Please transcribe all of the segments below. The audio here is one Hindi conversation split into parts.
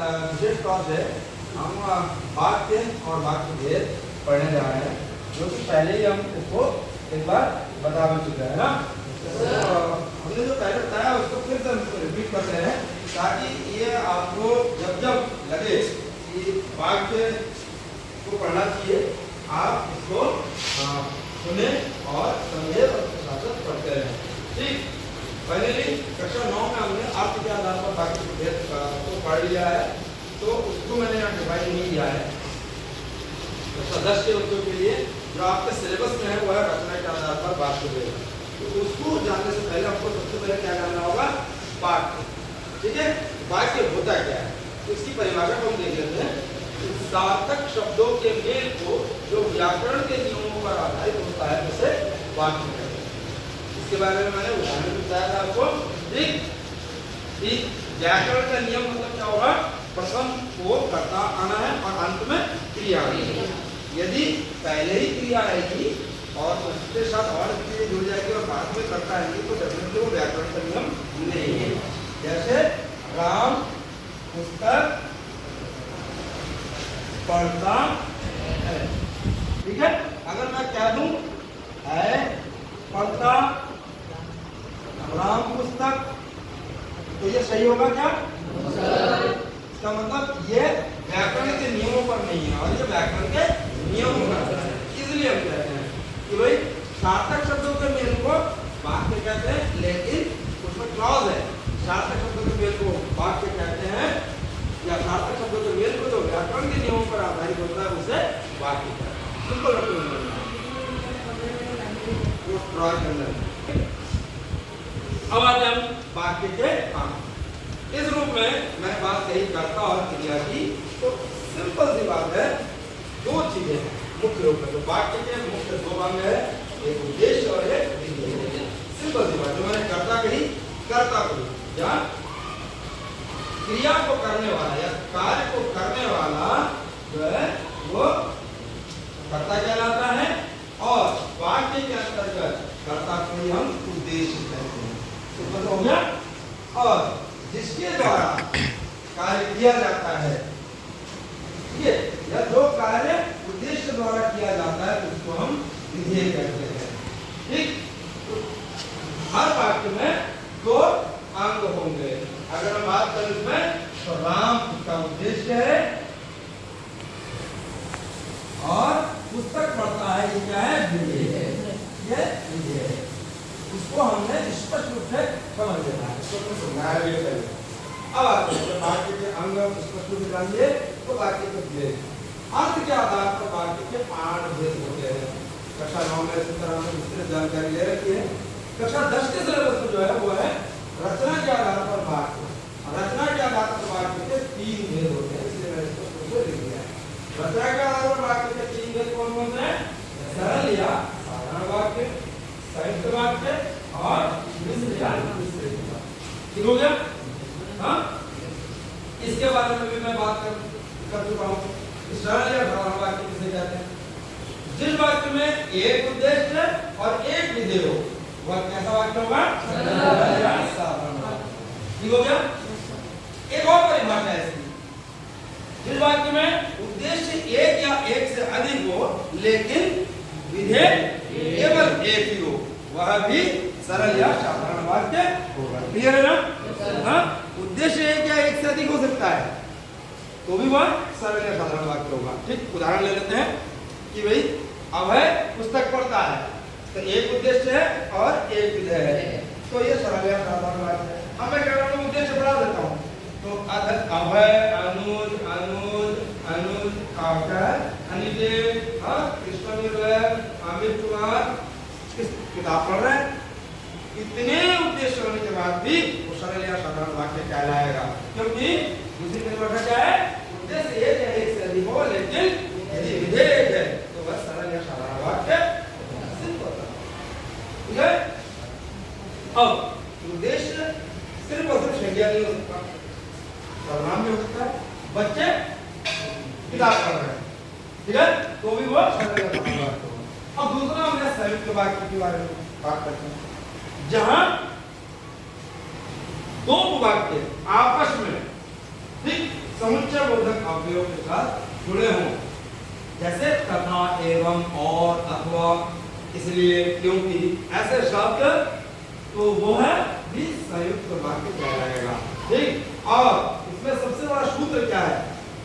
विशेष तौर से हम वाक्य और वाक्य भेद पढ़ने जा रहे हैं, जो कि पहले ही हम उसको एक बार बता भी चुके हैं ना। हमने जो पहले बताया उसको फिर से हम रिपीट करते हैं, ताकि ये आपको जब जब लगे कि वाक्य को पढ़ना चाहिए, आप इसको सुने और समझे और पढ़ते रहें। ठीक, फाइनली कक्षा 9 में हमने अर्थ के आधार पर वाक्य के भेद को पढ़ लिया है, तो उसको मैंने यहाँ डिवाइड नहीं किया है। कक्षा 10 के बच्चों के लिए जो आपके सिलेबस में है वो है रचना के आधार पर वाक्य भेद। तो उसको जानने से पहले हमको सबसे पहले क्या जानना होगा, वाक्य। ठीक है, वाक्य होता क्या है, तो इसकी परिभाषा को हम देख लेते हैं। सार्थक शब्दों के मेल को जो व्याकरण के नियमों पर आधारित होता है उसे वाक्य कहते हैं। इसके बारे में मैंने उदाहरण बताया था आपको। ठीक, व्याकरण का नियम मतलब क्या होगा, प्रथम को कर्ता आना है और अंत में क्रिया आनी है। यदि पहले ही क्रिया आएगी और उसके साथ और चीजें जुड़ जाएगी और बाद में कर्ता आएगी, तो डेफिनेटली वो व्याकरण का नियम नहीं है। जैसे राम पुस्तक पढ़ता है। ठीक है, अगर मैं कह दूं है पढ़ता राम पुस्तक, तो ये सही होगा क्या? इसका मतलब ये व्याकरण के नियमों पर नहीं है और ये व्याकरण के नियमों पर है। इसलिए हम कहते हैं कि भाई सार्थक शब्दों के मेल को वाक्य कहते हैं, लेकिन उसमें क्लॉज है। सार्थक शब्दों के मेल को वाक्य कहते हैं, या सार्थक शब्दों के मेल को जो व्याकरण के नियमों पर आधारित होता है उसे वाक्य कहते हैं। सिंपल अब आते हैं हम वाक्य के काम। इस रूप में मैंने बात कही कर्ता और क्रिया की, तो सिंपल सी बात है, दो चीजें हैं मुख्य रूप में। तो वाक्य के मुख्य दो अंग है, एक उद्देश्य और एक विधेय। सिंपल सी बात, जो मैंने कर्ता कही, कर्ता कही या क्रिया को करने वाला या कार्य को करने वाला जो है वो कर्ता कहलाता है, और वाक्य के अंतर्गत कर्ता को ही हम उद्देश्य कहते हैं। तो मतलब हो गया, और जिसके द्वारा कार्य किया जाता है, ये या जो कार्य उद्देश्य द्वारा किया जाता है उसको हम विधेय कहते हैं। ठीक, हर वाक्य में दो अंग होंगे। अगर हम बात करें इसमें, तो राम उसका उद्देश्य है और पुस्तक पढ़ता है, ये क्या है? विधेय है। ये विधेय है, उसको हमने स्पष्ट रूप से समझ लेना है, इसको समझाया भी पहले। अब आते हैं वाक्य के अंग स्पष्ट रूप से जानिए, तो वाक्य के भेद। अर्थ के आधार पर वाक्य के 8 भेद होते हैं। कक्षा 9 में इस तरह से विस्तृत जानकारी ले रखी है। कक्षा 10 के सिलेबस में जो है वो है रचना के आधार पर वाक्य। रचना के आधार पर वाक्य के 3 भेद होते हैं, इसलिए मैंने इसको पूरा लिख दिया है। रचना के आधार पर वाक्य के 3 भेद कौन कौन से हैं? सरल या साधारण वाक्य, संयुक्त वाक्य और मिश्र या मिश्रित वाक्य। ठीक हो गया? हाँ, इसके बारे में भी मैं बात कर चुका हूँ। सरल या साधारण वाक्य किसे कहते हैं? जिस वाक्य में एक उद्देश्य और एक विधेय हो, वह कैसा वाक्य होगा? सरल या साधारण वाक्य। ठीक हो गया? एक और परिभाषा है इसकी, जिस वाक्य में उद्देश्य एक या एक से अधिक हो लेकिन विधेय केवल एक ही हो, वह भी सरल या साधारण वाक्य होगा। क्लियर है ना? हाँ, उद्देश्य एक या एक से अधिक हो सकता है, तो भी वह सरल या साधारण वाक्य होगा। ठीक, उदाहरण ले लेते हैं कि भाई अभय पुस्तक पढ़ता है, तो एक उद्देश्य है और एक विधेय है, तो ये सरल या साधारण वाक्य है। अब मैं कह रहा हूँ उद्देश्य बढ़ा देता हूँ, तो अभय अनुज अनुज अनुज अनिदेव कृष्ण निर्भय अमित कुमार किताब पढ़ रहे हैं। इतने उद्देश्य होने के बाद भी वो सरल या साधारण वाक्य कहलाएगा, क्योंकि दूसरी परिभाषा क्या है? उद्देश्य एक या एक से अधिक हो लेकिन यदि विधेय एक है तो वह सरल या साधारण वाक्य सिद्ध होता है। ठीक है? अब उद्देश्य सिर्फ और सिर्फ संज्ञा नहीं हो सकता, परिणाम भी हो सकता है। बच्चे किताब पढ़ रहे हैं, ठीक है, तो भी वो सरल या साधारण वाक्य होगा। अब दूसरा हमने संयुक्त वाक्य के बारे में बात करते हैं, जहां दो वाक्य आपस में ठीक समुच्चय बोधक अवयव के साथ जुड़े हों, जैसे तथा, एवं, और, अथवा, इसलिए, क्योंकि, ऐसे शब्द, तो वो है भी संयुक्त वाक्य कहलाएगा। ठीक। और इसमें सबसे बड़ा सूत्र क्या है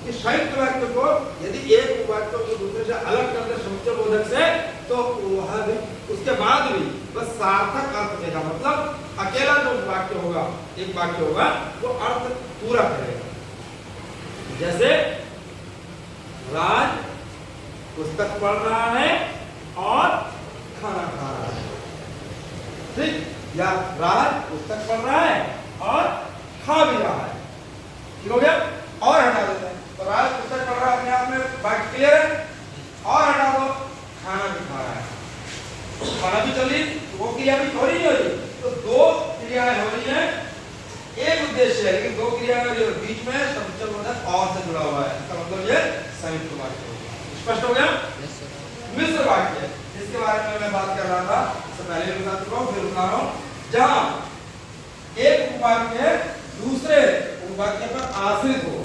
कि संयुक्त वाक्य को यदि एक वाक्य को दूसरे से अलग करते समुच्चय बोधक से, तो वह भी उसके बाद भी बस सार्थक अर्थ देगा, मतलब अकेला जो वाक्य होगा, एक वाक्य होगा, वो अर्थ पूरा करेगा। जैसे राज पुस्तक पढ़ रहा है और खाना खा रहा है। ठीक। या राज पुस्तक पढ़ रहा है और खा भी रहा है। ठीक हो गया। और हटा देते हैं, तो राज पुस्तक पढ़ रहा है, अपने आप में बात क्लियर है। और हटा दो, खाना भी खा रहा है, खाना भी चली, वो क्रिया भी हो रही है। तो दो क्रियाएं हो रही है, एक उद्देश्य है, लेकिन दो क्रियाएं हो रही है, बीच में समुच्चय बोधक और से जुड़ा हुआ है। इसका मतलब ये संयुक्त वाक्य हो गया। स्पष्ट हो गया। मिश्र वाक्य, जिसके बारे में मैं बात कर रहा था, इससे पहले भी बता चुका हूं, फिर बता रहा हूं, जहां एक उपवाक्य दूसरे उपवाक्य पर आश्रित हो।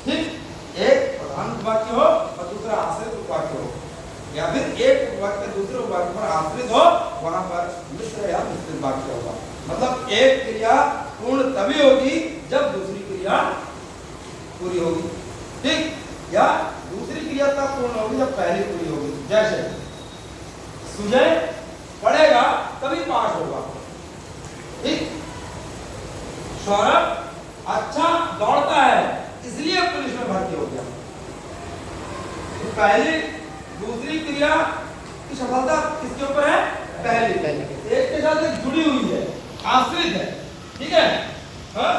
ठीक। एक प्रधान उपवाक्य हो और दूसरा आश्रित उपवाक्य हो, या फिर एक उपवाक्य दूसरे उपवाक्य पर आश्रित हो, वहां पर मिश्र या मिश्रित वाक्य होगा। मतलब एक क्रिया पूर्ण तभी होगी जब दूसरी क्रिया पूरी होगी। ठीक। या दूसरी क्रिया तब पूर्ण होगी जब पहली पूरी होगी। जैसे सुजय पढ़ेगा तभी पाठ होगा। ठीक। सौरभ अच्छा दौड़ता है इसलिए पुलिस में भर्ती हो गया। तो पहली दूसरी क्रिया की सफलता किसके ऊपर है? पहली। एक के साथ एक जुड़ी हुई है, आश्रित है। ठीक है। हाँ?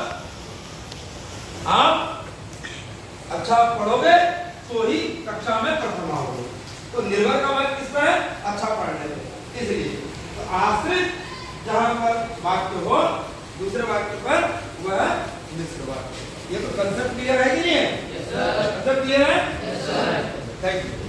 आप अच्छा पढ़ोगे तो ही कक्षा में प्रथम आओगे, तो निर्भर का वाक्य किस पर है? अच्छा पढ़ने पे। इसलिए तो आश्रित जहां पर वाक्य हो दूसरे वाक्य पर, वह मिश्र वाक्य। ये तो कंसेप्ट क्लियर है कि नहीं है? कंसेप्ट क्लियर है? Thank you.